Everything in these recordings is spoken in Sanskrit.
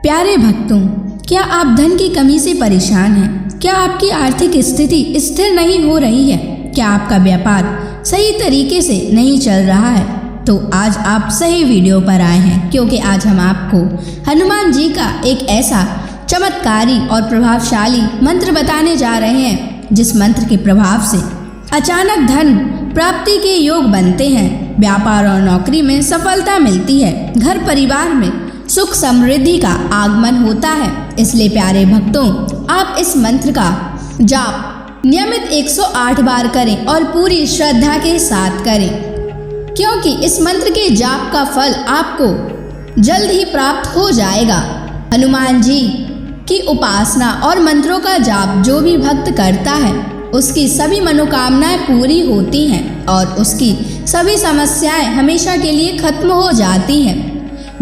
प्यारे भक्तों, क्या आप धन की कमी से परेशान हैं? क्या आपकी आर्थिक स्थिति स्थिर नहीं हो रही है? क्या आपका व्यापार सही तरीके से नहीं चल रहा है? तो आज आप सही वीडियो पर आए हैं, क्योंकि आज हम आपको हनुमान जी का एक ऐसा चमत्कारी और प्रभावशाली मंत्र बताने जा रहे हैं, जिस मंत्र के प्रभाव से अचानक धन प्राप्ति के योग बनते हैं, व्यापार और नौकरी में सफलता मिलती है, घर परिवार में सुख समृद्धि का आगमन होता है। इसलिए प्यारे भक्तों, आप इस मंत्र का जाप नियमित 108 बार करें और पूरी श्रद्धा के साथ करें, क्योंकि इस मंत्र के जाप का फल आपको जल्द ही प्राप्त हो जाएगा। हनुमान जी की उपासना और मंत्रों का जाप जो भी भक्त करता है, उसकी सभी मनोकामनाएं पूरी होती हैं और उसकी सभी समस्याएं हमेशा के लिए खत्म हो जाती हैं।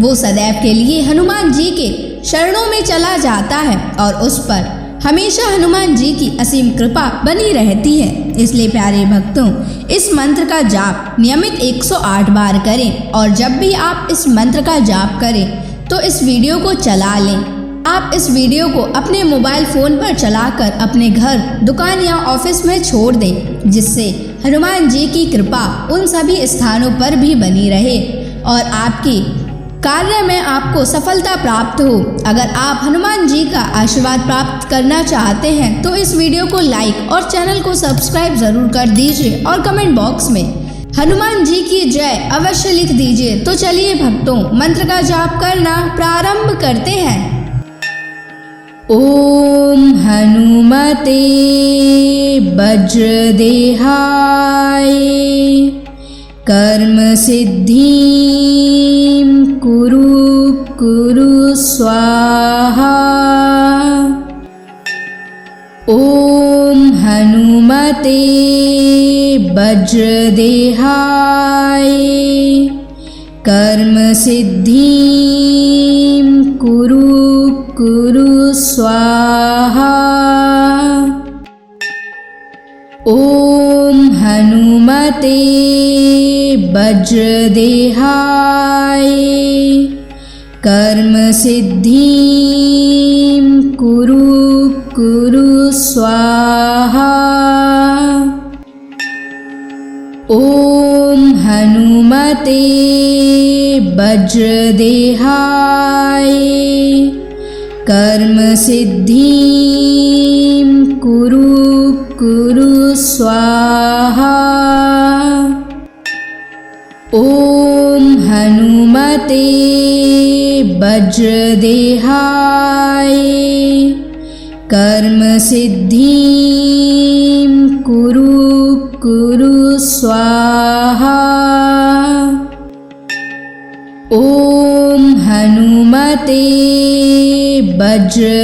वो सदैव के लिए हनुमान जी के शरणों में चला जाता है और उस पर हमेशा हनुमान जी की असीम कृपा बनी रहती है। इसलिए प्यारे भक्तों, इस मंत्र का जाप नियमित 108 बार करें और जब भी आप इस मंत्र का जाप करें तो इस वीडियो को चला लें। आप इस वीडियो को अपने मोबाइल फ़ोन पर चलाकर अपने घर, दुकान या ऑफिस में छोड़ दें, जिससे हनुमान जी की कृपा उन सभी स्थानों पर भी बनी रहे और आपकी कार्य में आपको सफलता प्राप्त हो। अगर आप हनुमान जी का आशीर्वाद प्राप्त करना चाहते हैं तो इस वीडियो को लाइक और चैनल को सब्सक्राइब जरूर कर दीजिए और कमेंट बॉक्स में हनुमान जी की जय अवश्य लिख दीजिए। तो चलिए भक्तों, मंत्र का जाप करना प्रारंभ करते हैं। ओम हनुमते वज्रदेहाय कर्म सिद्धिं कुरु स्वाहा। ओम हनुमते वज्रदेहाय कर्म सिद्धिं कुरु स्वाहा। ओम हनुमते वज्रदेहाय कर्म सिद्धिं कुरु स्वाहा। ओम हनुमते वज्रदेहाय कर्म सिद्धिं कुरु स्वाहा। ओम हनुमते वज्रदेहाय कर्म सिद्धिं कुरु स्वाहा। ओम हनुमते वज्रदेहाय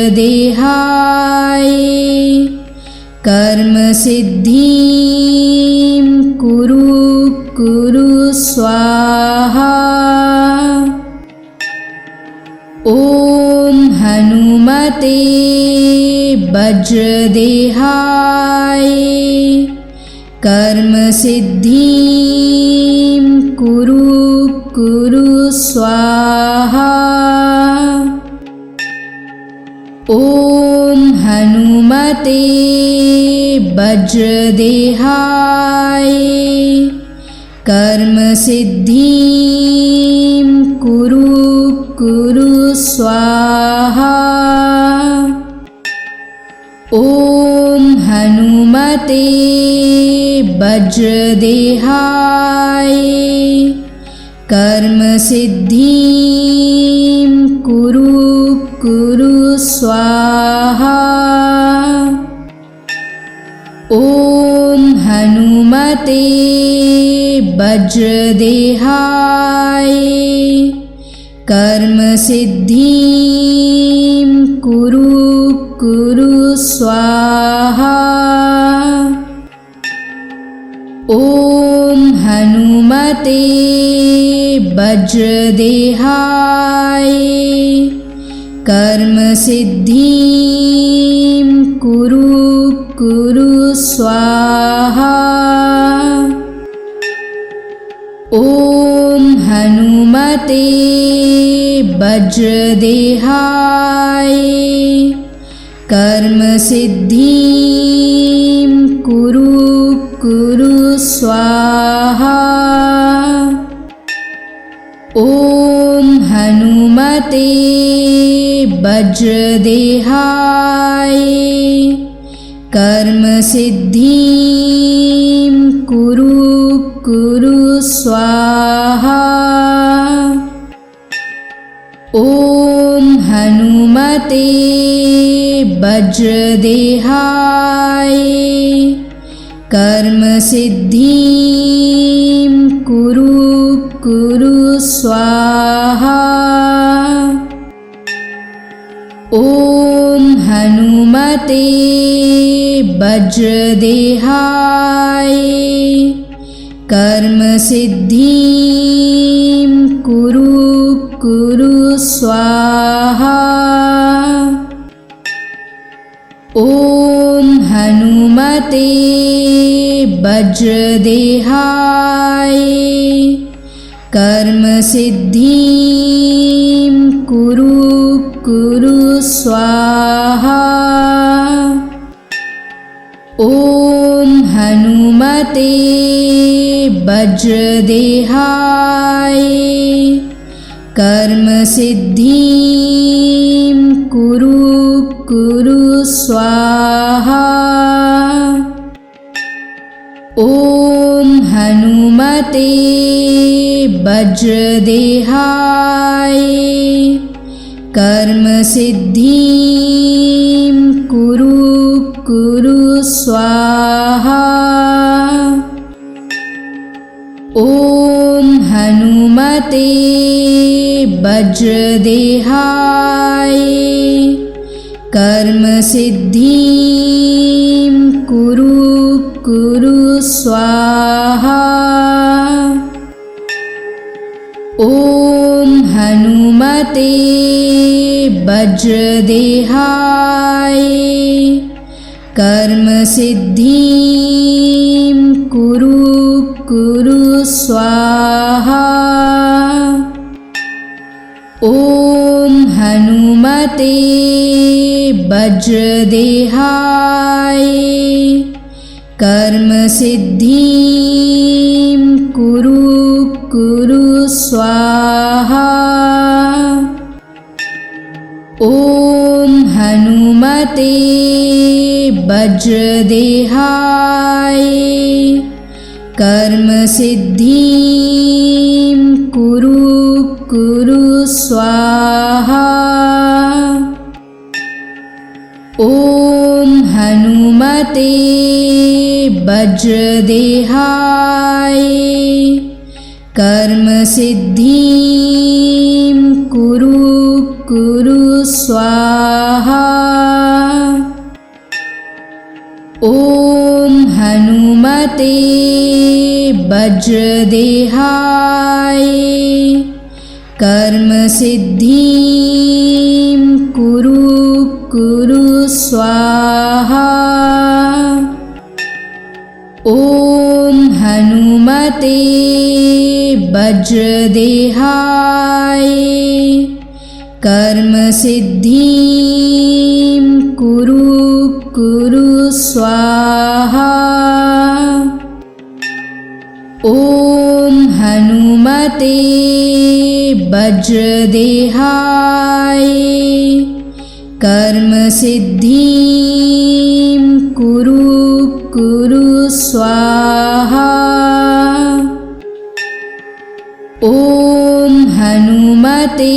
कर्म सिद्धिं कुरु स्वाहा। ओम हनुमते वज्रदेहाय कर्म सिद्धिं कुरु स्वाहा। ओम हनुमते वज्रदेहाय कर्म सिद्धिं कुरु स्वाहा। ओम हनुमते वज्रदेहाय कर्म सिद्धिं कुरु स्वाहा। ओम हनुमते वज्रदेहाय कर्म सिद्धिं कुरु स्वाहा। ओम हनुमते वज्रदेहाय कर्म सिद्धिं कुरु स्वाहा। ओम हनुमते वज्रदेहाय कर्म सिद्धिं कुरु कुरु स्वाहा। ॐ हनुमते वज्रदेहाय कर्म सिद्धिं कुरु कुरु स्वाहा। ॐ हनुमते वज्रदेहाय कर्म सिद्धिं कुरु कुरु स्वाहा। ॐ हनुमते वज्रदेहाय कर्म सिद्धिं कुरु कुरु स्वाहा। ॐ हनुमते वज्रदेहाय कर्म सिद्धिं कुरु कुरु स्वाहा। ॐ हनुमते वज्रदेहाय कर्म सिद्धिं कुरु कुरु स्वाहा। ॐ हनुमते वज्रदेहाय कर्म सिद्धिं कुरु कुरु स्वाहा। ॐ हनुमते वज्रदेहाय कर्म सिद्धिं कुरु कुरु स्वाहा। ॐ हनुमते वज्रदेहाय कर्म सिद्धिं कुरु कुरु स्वाहा। ॐ हनुमते वज्रदेहाय कर्म सिद्धिं कुरु कुरु स्वाहा। ॐ हनुमते वज्रदेहाय कर्म सिद्धिं कुरु कुरु स्वाहा। ॐ हनुमते वज्रदेहाय कर्म सिद्धिं कुरु कुरु स्वाहा। ॐ हनुमते वज्रदेहाय कर्म सिद्धिं कुरु कुरु स्वाहा। ॐ हनुमते वज्रदेहाय कर्म सिद्धिं कुरु कुरु स्वाहा। ॐ हनुमते वज्रदेहाय कर्म सिद्धिं कुरु कुरु स्वाहा। ॐ हनुमते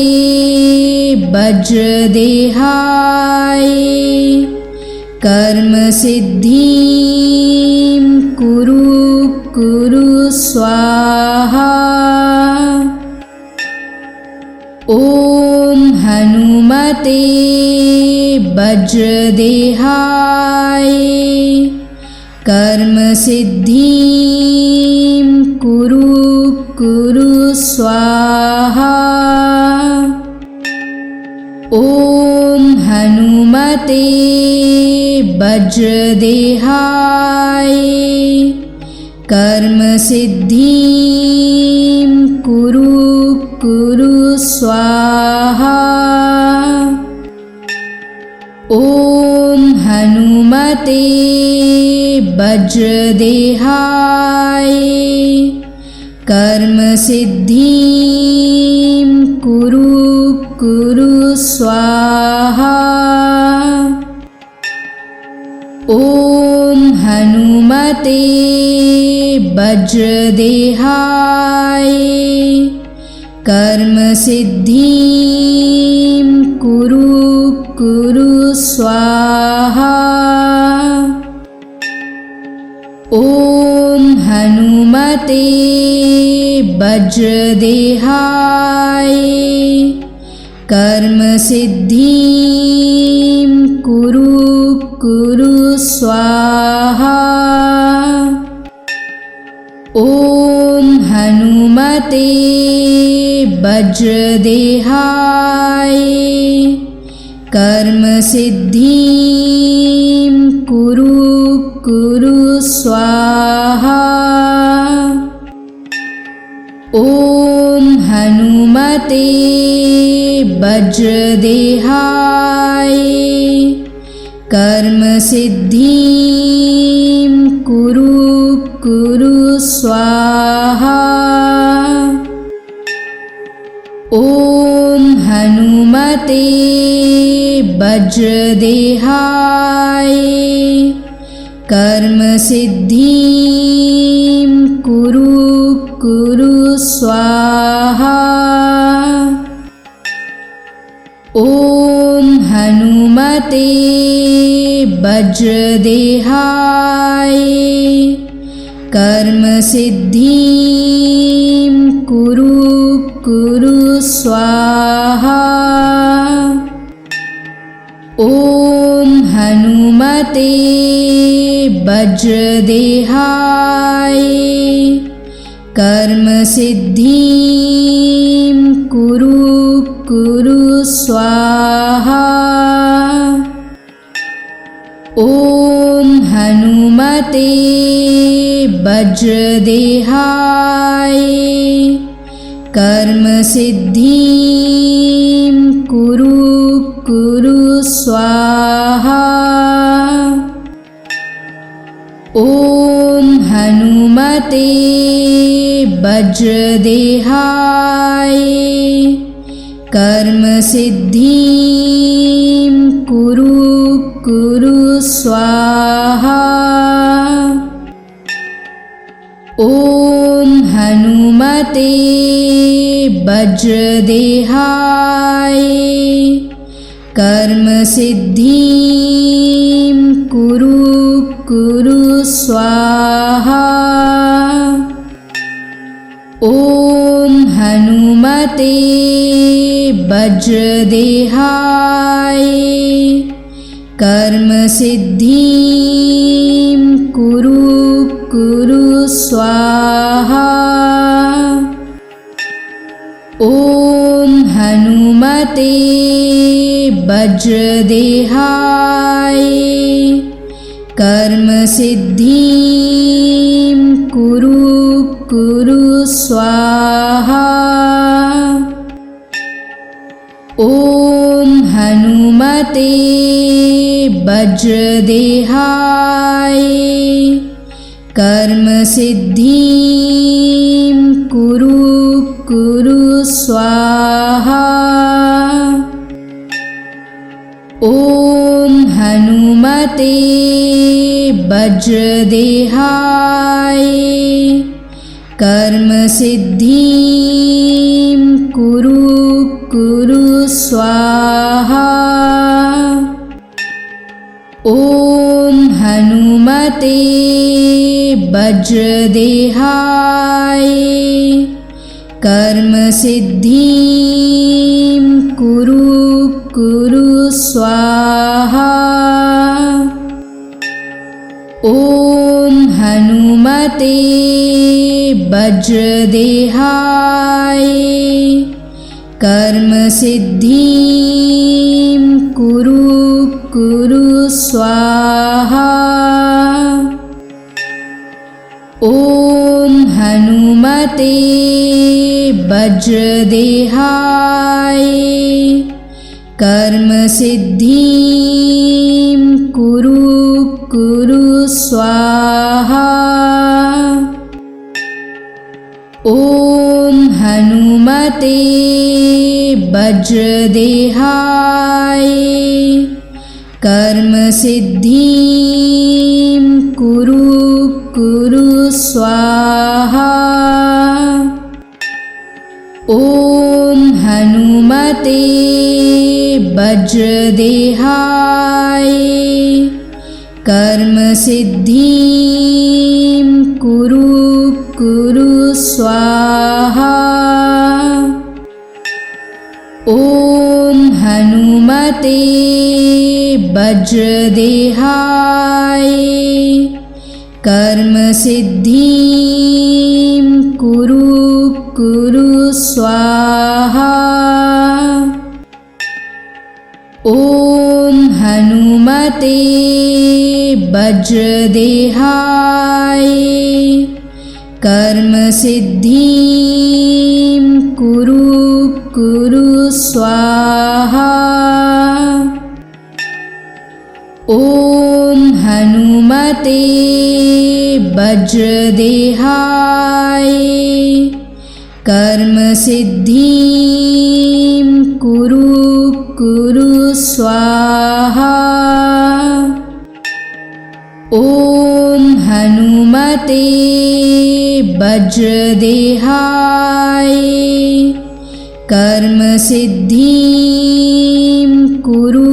वज्रदेहाय कर्म सिद्धिं कुरु कुरु स्वाहा। ॐ हनुमते वज्रदेहाय कर्म सिद्धिं कुरु कुरु स्वाहा। ॐ हनुमते वज्रदेहाय कर्म सिद्धिं कुरु कुरु स्वाहा। स्वाहा। ॐ हनुमते वज्रदेहाय कर्म सिद्धिं कुरु स्वाहा। ॐ हनुमते वज्रदेहाय कर्म सिद्धिं कुरु स्वाहा। ॐ हनुमते वज्रदेहाय कर्म सिद्धिं कुरु स्वाहा। ॐ हनुमते वज्रदेहाय कर्म सिद्धिं कुरु स्वाहा। ॐ हनुमते वज्रदेहाय कर्म सिद्धिं कुरु स्वाहा। ॐ हनुमते वज्रदेहाय कर्म सिद्धिं कुरु स्वाहा। ॐ हनुमते वज्रदेहाय कर्म सिद्धिं कुरु स्वाहा। ॐ हनुमते वज्रदेहाय कर्म सिद्धिं कुरु स्वाहा। ॐ हनुमते वज्रदेहाय कर्म सिद्धिं कुरु स्वाहा। ॐ हनुमते वज्रदेहाय कर्म सिद्धिं कुरु स्वाहा। ॐ हनुमते वज्रदेहाय कर्म सिद्धिं कुरु स्वाहा। ॐ हनुमते वज्रदेहाय कर्म सिद्धिं कुरु स्वाहा। ॐ हनुमते वज्रदेहाय कर्म सिद्धिं कुरु स्वाहा। ॐ हनुमते वज्रदेहाय कर्म सिद्धिं कुरु स्वाहा। ॐ हनुमते वज्रदेहाय कर्म सिद्धिं कुरु स्वाहा। ॐ हनुमते वज्रदेहाय कर्म सिद्धिं कुरु स्वाहा। ॐ हनुमते वज्रदेहाय कर्म सिद्धिं कुरु स्वाहा। ॐ हनुमते वज्रदेहाय कर्म सिद्धिं कुरु कुरु स्वाहा। ॐ हनुमते वज्रदेहाय कर्म सिद्धिं कुरु कुरु स्वाहा। ॐ हनुमते वज्रदेहाय कर्म सिद्धिं कुरु कुरु स्वाहा। ॐ हनुमते वज्रदेहाय कर्म सिद्धिं कुरु कुरु स्वाहा। ॐ हनुमते वज्रदेहाय कर्म सिद्धिं कुरु कुरु स्वाहा। ॐ हनुमते वज्रदेहाय कर्म सिद्धिं कुरु कुरु स्वाहा। ॐ हनुमते वज्रदेहाय कर्म सिद्धिं कुरु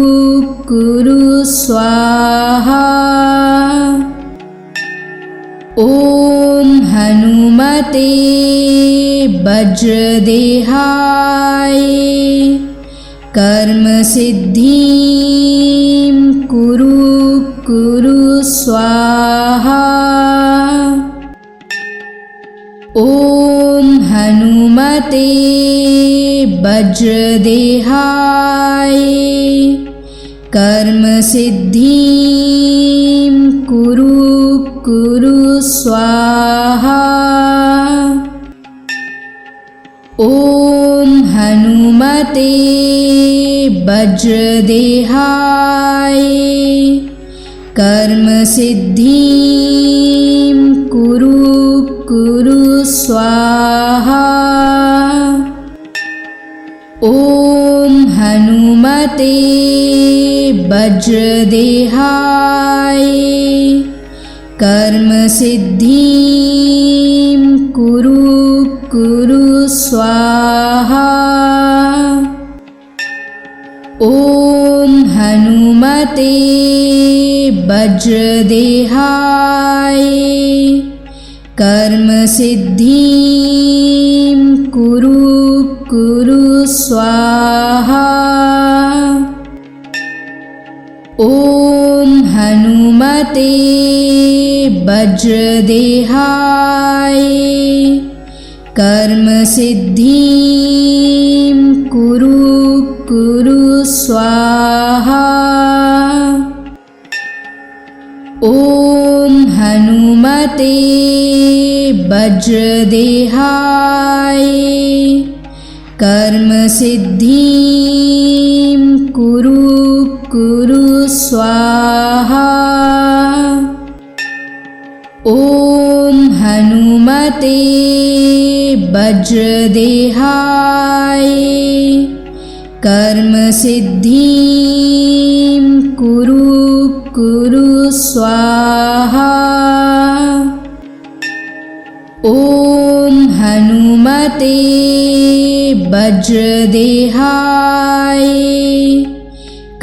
कुरु स्वाहा। ॐ हनुमते वज्रदेहाय कर्म सिद्धिं कुरु कुरु स्वाहा। ॐ हनुमते वज्रदेहाय कर्म सिद्धिं कुरु कुरु स्वाहा। ॐ हनुमते वज्रदेहाय कर्म सिद्धिं कुरु कुरु स्वाहा। ॐ हनुमते वज्रदेहाय कर्म सिद्धिं कुरु कुरु स्वाहा। ॐ हनुमते वज्रदेहाय कर्म सिद्धिं कुरु कुरु स्वाहा। ॐ हनुमते वज्रदेहाय कर्म सिद्धिं कुरु कुरु स्वाहा। ॐ हनुमते वज्रदेहाय कर्म सिद्धिं कुरु कुरु स्वाहा। ॐ हनुमते वज्रदेहाय कर्म सिद्धिं कुरु कुरु स्वाहा। ॐ हनुमते वज्रदेहाय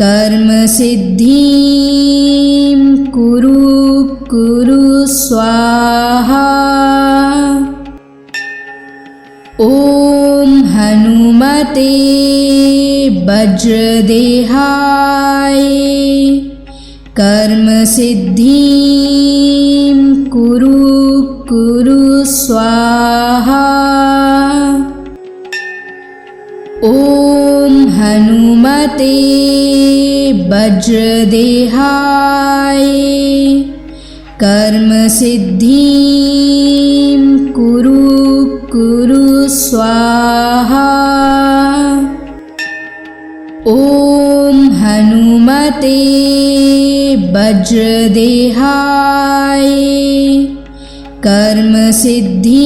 कर्म सिद्धिं कुरु कुरु स्वाहा। ॐ हनुमते वज्रदेहाय कर्म सिद्धिं कुरु कुरु स्वाहा। ॐ हनुमते वज्रदेहाय कर्म सिद्धिं कुरु कुरु स्वाहा। ॐ हनुमते वज्रदेहाय कर्मसिद्धिं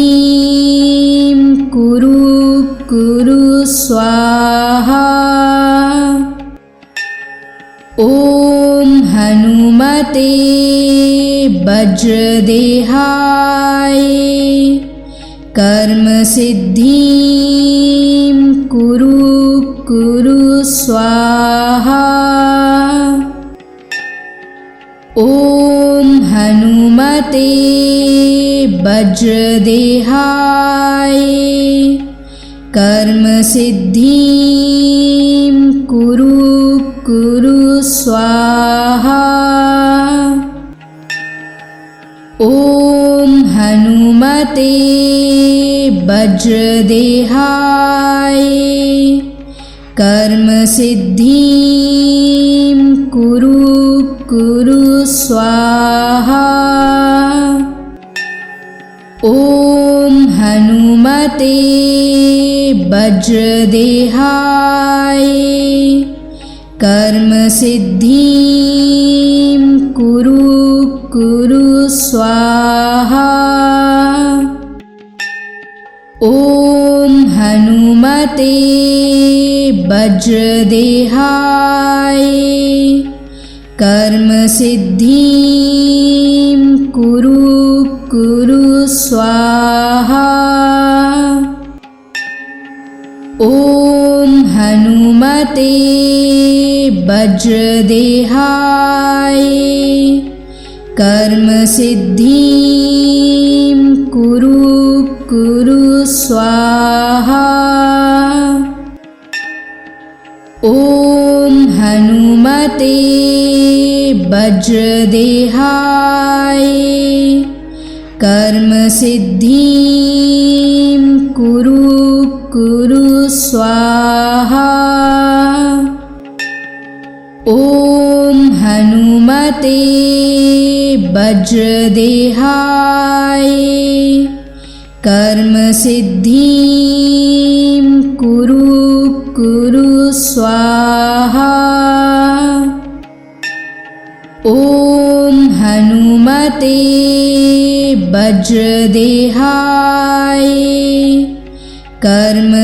कुरु स्वाहा। ॐ हनुमते वज्रदेहाय कर्मसिद्धिं कुरु स्वाहा। ॐ हनुमते वज्रदेहाय कर्मसिद्धिं कुरु स्वाहा। ॐ हनुमते वज्रदेहाय कर्मसिद्धिं कुरु स्वाहा। ॐ हनुमते वज्रदेहाय कर्मसिद्धिं कुरु स्वाहा। ॐ हनुमते वज्रदेहाय कर्मसिद्धिं कुरु स्वाहा। ॐ हनुमते वज्रदेहाय कर्मसिद्धिं कुरु स्वाहा। ॐ हनुमते वज्रदेहाय कर्मसिद्धिं कुरु स्वाहा। ॐ हनुमते वज्रदेहाय कर्मसिद्धिं कुरु स्वाहा। ॐ हनुमते वज्रदेहाय कर्मसिद्धिं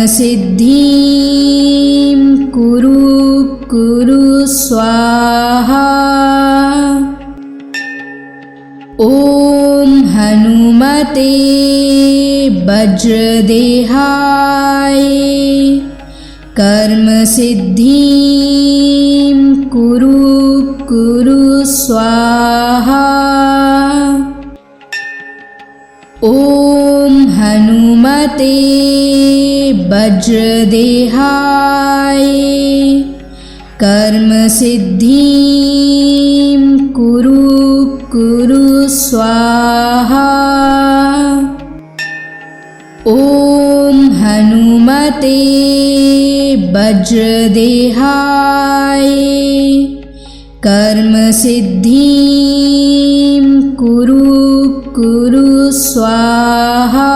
कुरु स्वाहा। ॐ हनुमते वज्रदेहाय कर्मसिद्धिं कुरु स्वाहा। ॐ हनुमते वज्रदेहाय कर्मसिद्धिं कुरु स्वाहा। ॐ हनुमते वज्रदेहाय कर्मसिद्धिं कुरु स्वाहा।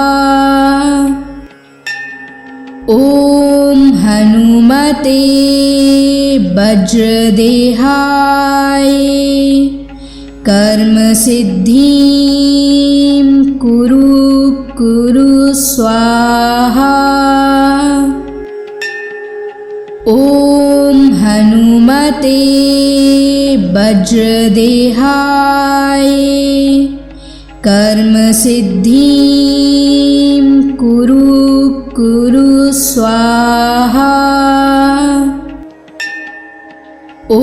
ॐ हनुमते वज्रदेहाय कर्मसिद्धिं कुरु स्वाहा। ॐ हनुमते वज्रदेहाय कर्मसिद्धिं कुरु स्वाहा। ॐ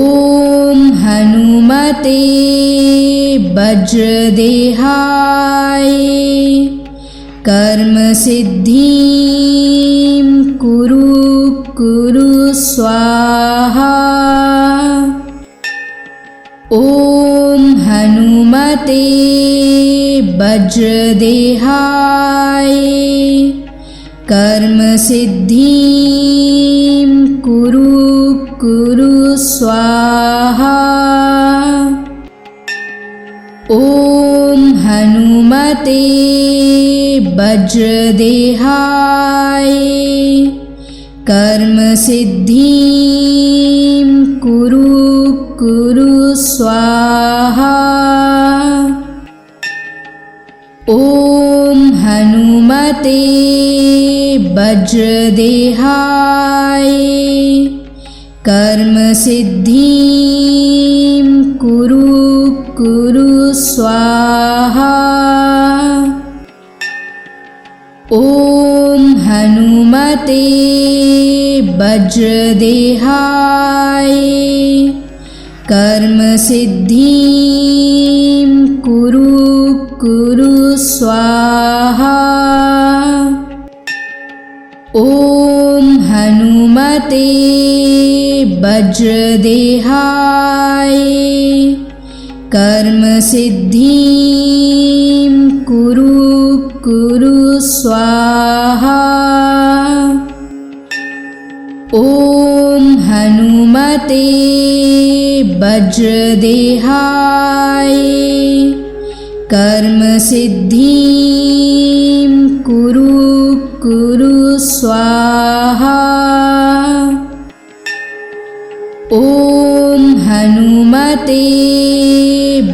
हनुमते वज्रदेहाय कर्मसिद्धिं कुरु स्वाहा। ॐ हनुमते वज्रदेहाय कर्मसिद्धिं कुरु स्वाहा। ॐ हनुमते वज्रदेहाय कर्म सिद्धिं कुरु कुरु स्वाहा। ॐ हनुमते वज्रदेहाय कर्म सिद्धिं कुरु कुरु स्वाहा। ॐ हनुमते वज्रदेहाय कर्म सिद्धिं कुरु कुरु स्वाहा। ॐ हनुमते वज्रदेहाय कर्म सिद्धिं कुरु कुरु स्वाहा। ॐ हनुमते वज्रदेहाय कर्म सिद्धिं कुरु कुरु स्वाहा। ॐ हनुमते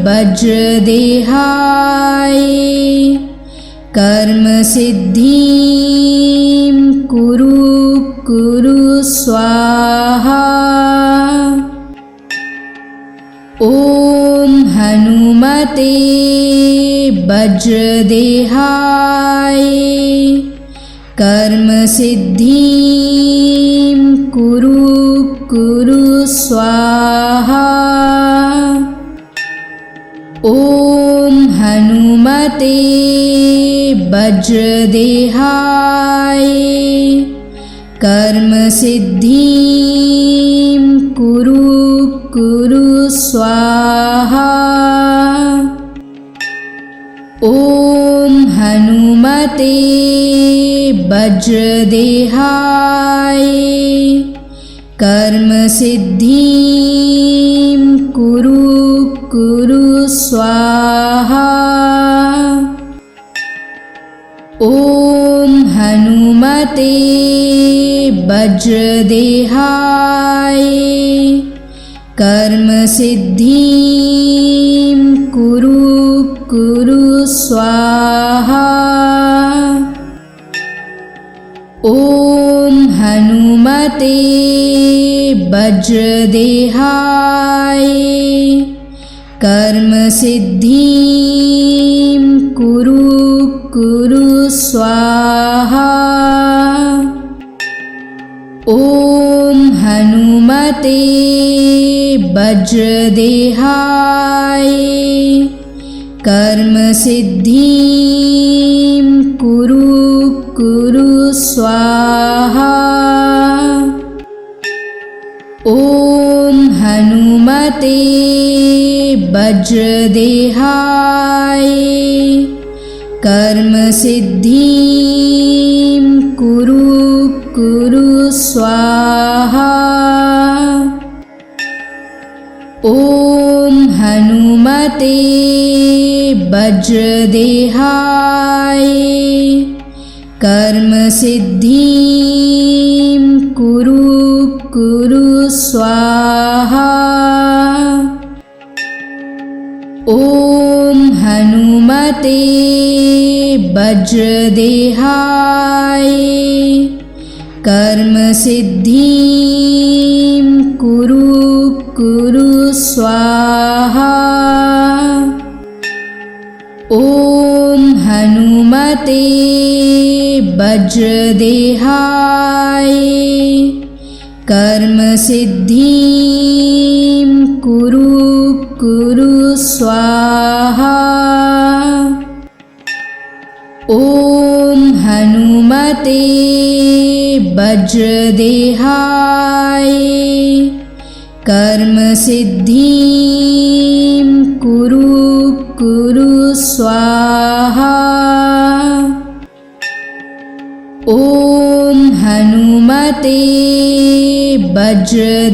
वज्रदेहाय कर्म सिद्धिं कुरु कुरु स्वाहा। ॐ हनुमते वज्रदेहाय कर्म सिद्धिं कुरु कुरु स्वाहा। ॐ हनुमते वज्रदेहाय कर्म सिद्धिं कुरु कुरु स्वाहा। ॐ हनुमते वज्रदेहाय कर्म सिद्धिं कुरु कुरु स्वाहा। ॐ हनुमते वज्रदेहाय कर्म सिद्धिं कुरु कुरु स्वाहा। ॐ हनुमते वज्रदेहाय कर्म सिद्धिं कुरु कुरु स्वाहा। ॐ हनुमते वज्रदेहाय कर्म सिद्धिं कुरु कुरु स्वाहा। ॐ हनुमते वज्रदेहाय कर्म सिद्धिं कुरु कुरु स्वाहा। ॐ हनुमते वज्रदेहाय कर्म सिद्धिं कुरु कुरु स्वाहा। ॐ हनुमते वज्रदेहाय कर्म सिद्धिं कुरु कुरु स्वाहा। ॐ हनुमते वज्रदेहाय कर्म सिद्धिं कुरु कुरु स्वाहा। ॐ हनुमते वज्रदेहाय कर्म सिद्धिं कुरु कुरु स्वाहा। ॐ हनुमते वज्रदेहाय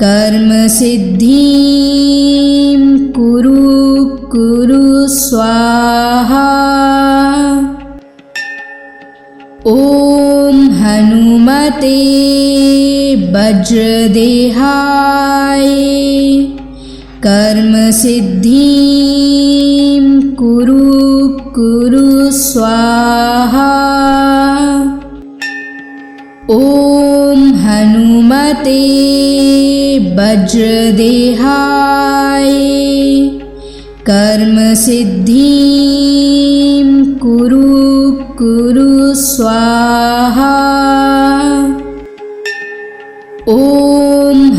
कर्म सिद्धिं कुरु कुरु स्वाहा। ॐ हनुमते वज्रदेहाय कर्म सिद्धिं कुरु स्वाहा। ॐ हनुमते वज्रदेहाय कर्म सिद्धिं कुरु स्वाहा। ॐ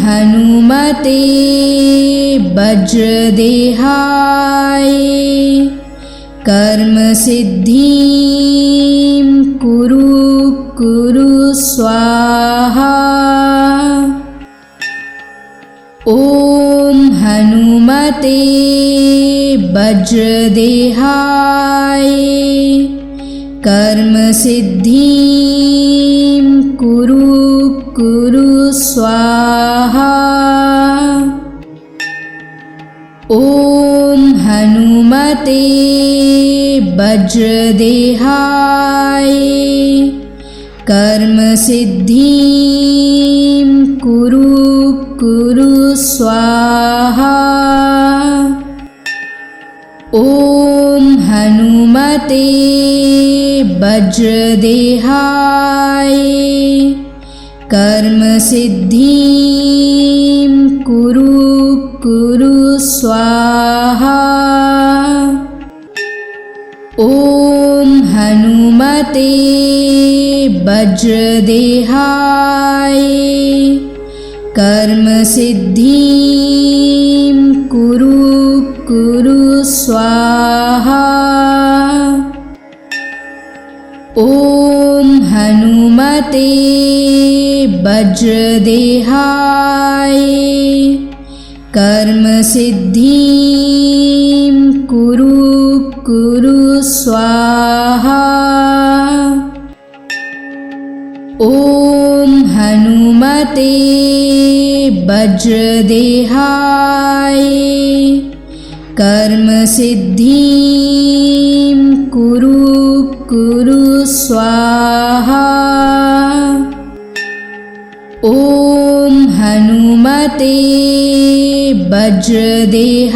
हनुमते वज्रदेहाय कर्म सिद्धिं कुरु स्वाहा। ॐ हनुमते वज्रदेहाय कर्म सिद्धिं कुरु स्वाहा। ॐ हनुमते वज्रदेहाय कर्म सिद्धिं कुरु स्वाहा। ॐ हनुमते वज्रदेहाय कर्म सिद्धिं कुरु स्वाहा। ॐ हनुमते वज्रदेहाय कर्म सिद्धिं कुरु स्वाहा। ॐ हनुमते वज्रदेहाय कर्म सिद्धिं कुरु स्वाहा। ॐ हनुमते वज्रदेहाय कर्म सिद्धिं कुरु स्वाहा। ॐ हनुमते वज्रदेहाय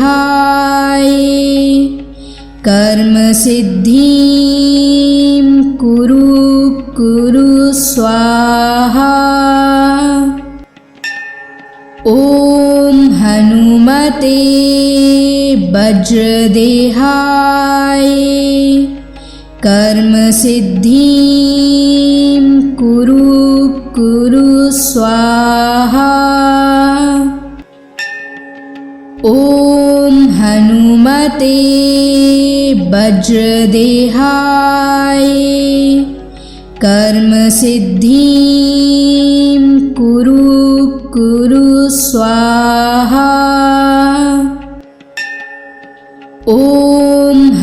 कर्म सिद्धिं कुरु स्वाहा। ॐ हनुमते वज्रदेहाय कर्म सिद्धिं कुरु स्वाहा। ॐ हनुमते वज्रदेहाय कर्म सिद्धिं कुरु स्वाहा। ॐ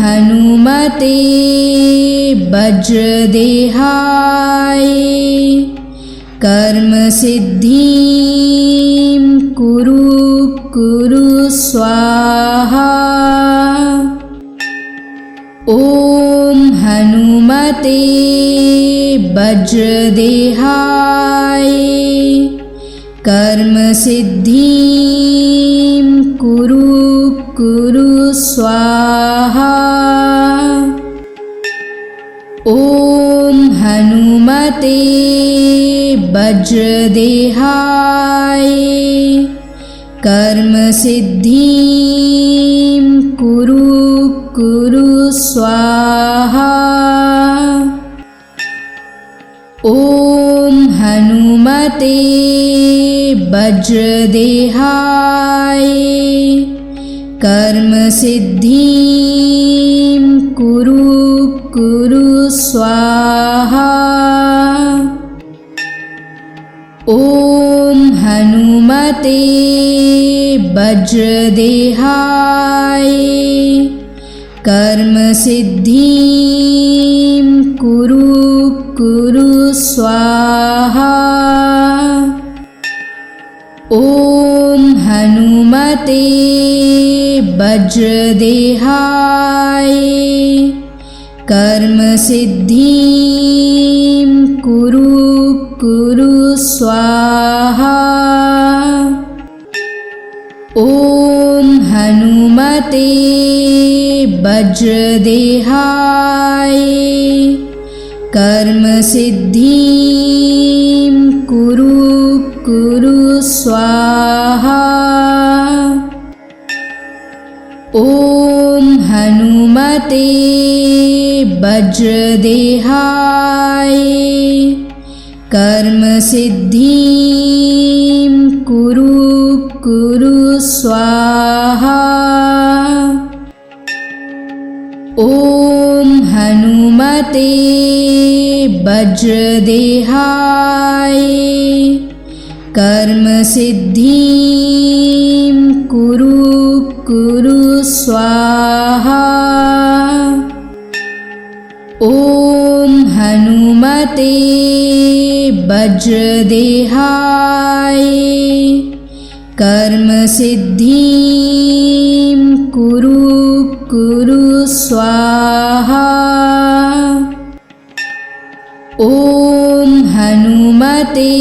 हनुमते वज्रदेहाय कर्म सिद्धिं कुरु स्वाहा। ॐ हनुमते वज्रदेहाय कर्म सिद्धिं कुरु स्वाहा। ॐ हनुमते वज्रदेहाय कर्म सिद्धिं कुरु स्वाहा। ॐ हनुमते वज्रदेहाय कर्म सिद्धिं कुरु स्वाहा। ॐ हनुमते वज्रदेहाय कर्म सिद्धिं कुरु स्वाहा। ॐ हनुमते वज्रदेहाय कर्म सिद्धिं कुरु कुरु स्वाहा। ॐ हनुमते वज्रदेहाय कर्म सिद्धिं कुरु कुरु स्वाहा। ॐ हनुमते वज्रदेहाय कर्म सिद्धिं कुरु कुरु स्वाहा। ॐ हनुमते वज्रदेहाय कर्म सिद्धिं कुरु कुरु स्वाहा। ॐ हनुमते वज्रदेहाय कर्म सिद्धिं कुरु कुरु स्वाहा। ॐ हनुमते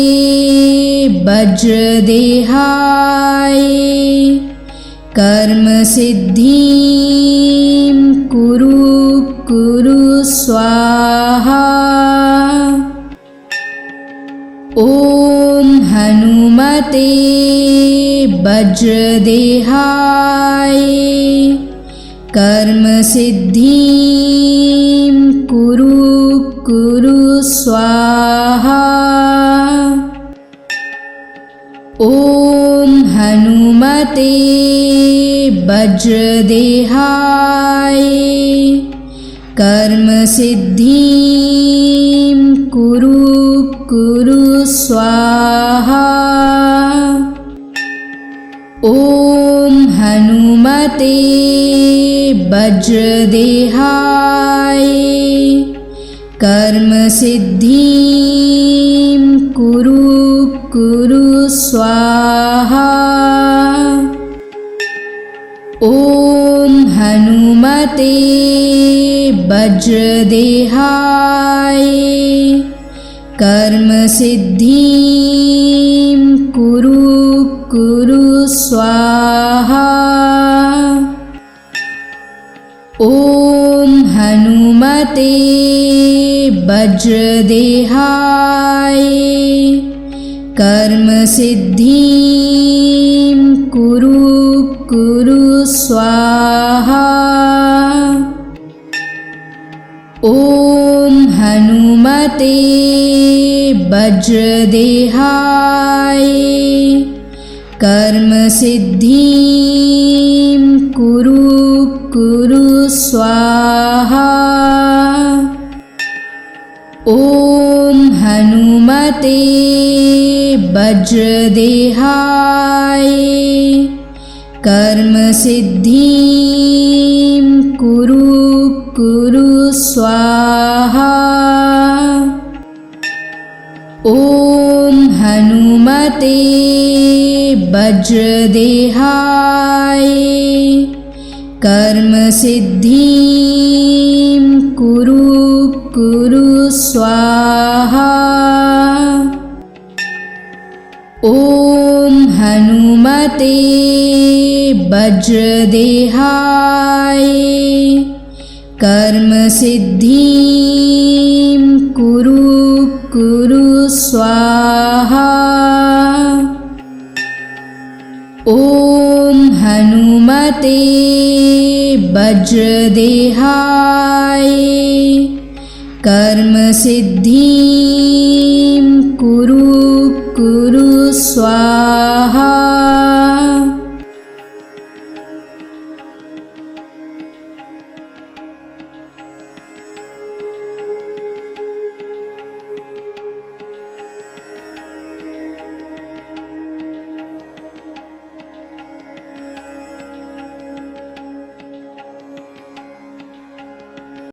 वज्रदेहाय कर्म सिद्धिं कुरु कुरु स्वाहा। ॐ हनुमते वज्रदेहाय कर्म सिद्धिं कुरु कुरु स्वाहा। ॐ हनुमते वज्रदेहाय कर्म सिद्धिं कुरु कुरु स्वाहा। ॐ हनुमते वज्रदेहाय कर्म सिद्धिं कुरु कुरु स्वाहा। ॐ हनुमते वज्रदेहाय कर्म सिद्धिं कुरु कुरु स्वाहा। ॐ हनुमते वज्रदेहाय कर्म सिद्धिं कुरु कुरु स्वाहा। ॐ हनुमते वज्रदेहाय कर्म सिद्धिं कुरु कुरु स्वाहा। ॐ हनुमते वज्रदेहाय कर्म सिद्धिं कुरु कुरु स्वाहा। ॐ हनुमते वज्रदेहाय कर्म सिद्धिं कुरु कुरु स्वाहा। ॐ हनुमते वज्रदेहाय कर्म सिद्धिं कुरु कुरु स्वाहा। ॐ हनुमते वज्रदेहाय कर्म सिद्धिं कुरु कुरु स्वाहा।